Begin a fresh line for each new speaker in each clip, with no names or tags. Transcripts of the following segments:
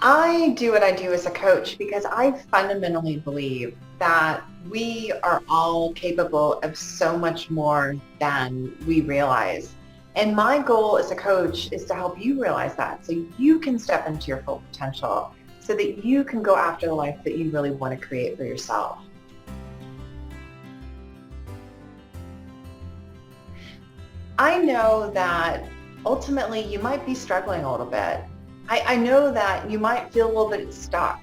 I do what I do as a coach because I fundamentally believe that we are all capable of so much more than we realize. And my goal as a coach is to help you realize that so you can step into your full potential so that you can go after the life that you really want to create for yourself. I know that ultimately you might be struggling a little bit. I know that you might feel a little bit stuck,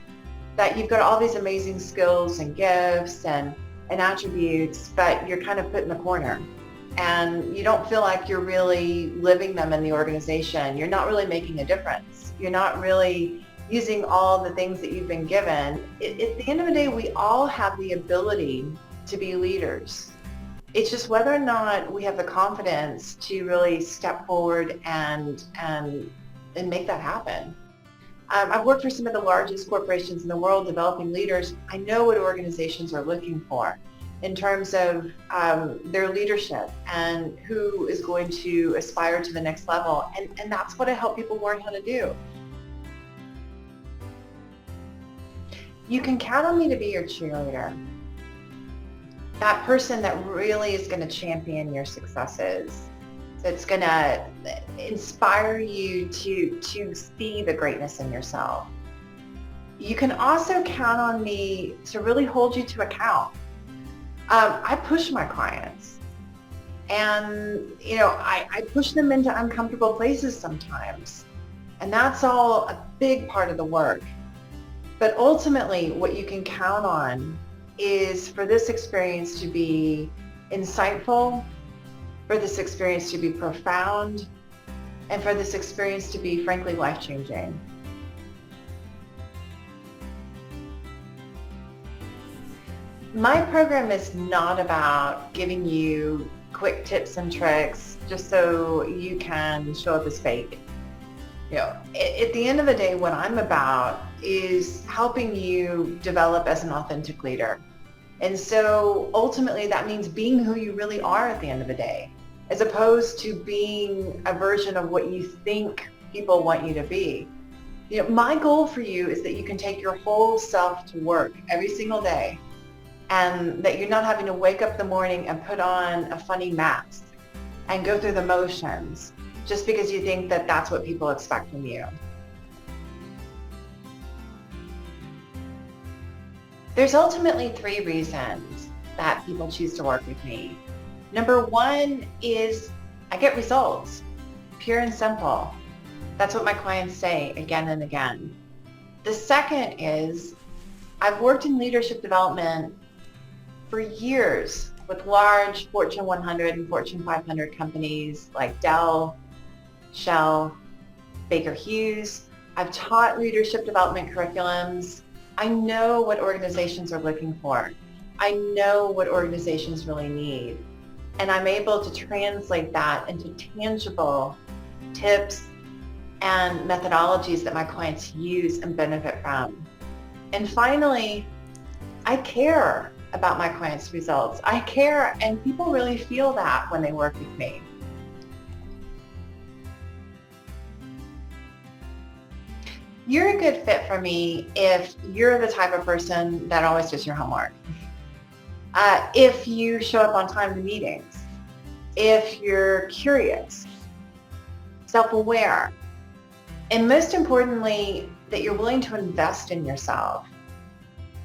that you've got all these amazing skills and gifts and attributes, but you're kind of put in the corner and you don't feel like you're really living them in the organization. You're not really making a difference. You're not really using all the things that you've been given. At the end of the day, we all have the ability to be leaders. It's just whether or not we have the confidence to really step forward and make that happen. I've worked for some of the largest corporations in the world developing leaders. I know what organizations are looking for in terms of their leadership and who is going to aspire to the next level. And that's what I help people learn how to do. You can count on me to be your cheerleader. That person that really is going to champion your successes. That's going to inspire you to see the greatness in yourself. You can also count on me to really hold you to account. I push my clients and, I push them into uncomfortable places sometimes. And that's all a big part of the work. But ultimately, what you can count on is for this experience to be insightful, for this experience to be profound, and for this experience to be, frankly, life-changing. My program is not about giving you quick tips and tricks just so you can show up as fake. At the end of the day, what I'm about is helping you develop as an authentic leader. And so ultimately that means being who you really are at the end of the day, as opposed to being a version of what you think people want you to be. My goal for you is that you can take your whole self to work every single day, and that you're not having to wake up in the morning and put on a funny mask and go through the motions just because you think that that's what people expect from you. There's ultimately 3 reasons that people choose to work with me. Number 1 is I get results, pure and simple. That's what my clients say again and again. The second is I've worked in leadership development for years with large Fortune 100 and Fortune 500 companies like Dell, Shell, Baker Hughes. I've taught leadership development curriculums. I know what organizations are looking for. I know what organizations really need. And I'm able to translate that into tangible tips and methodologies that my clients use and benefit from. And finally, I care about my clients' results. I care, and people really feel that when they work with me. You're a good fit for me if you're the type of person that always does your homework. If you show up on time to meetings, if you're curious, self-aware, and most importantly, that you're willing to invest in yourself.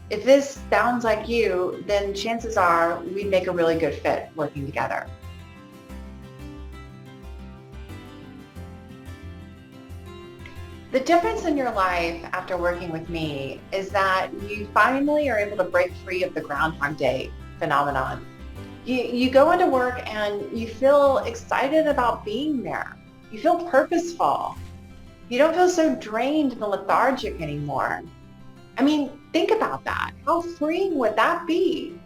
If this sounds like you, then chances are we'd make a really good fit working together. The difference in your life after working with me is that you finally are able to break free of the Groundhog Day phenomenon. You go into work and you feel excited about being there. You feel purposeful. You don't feel so drained and lethargic anymore. I mean, think about that. How freeing would that be?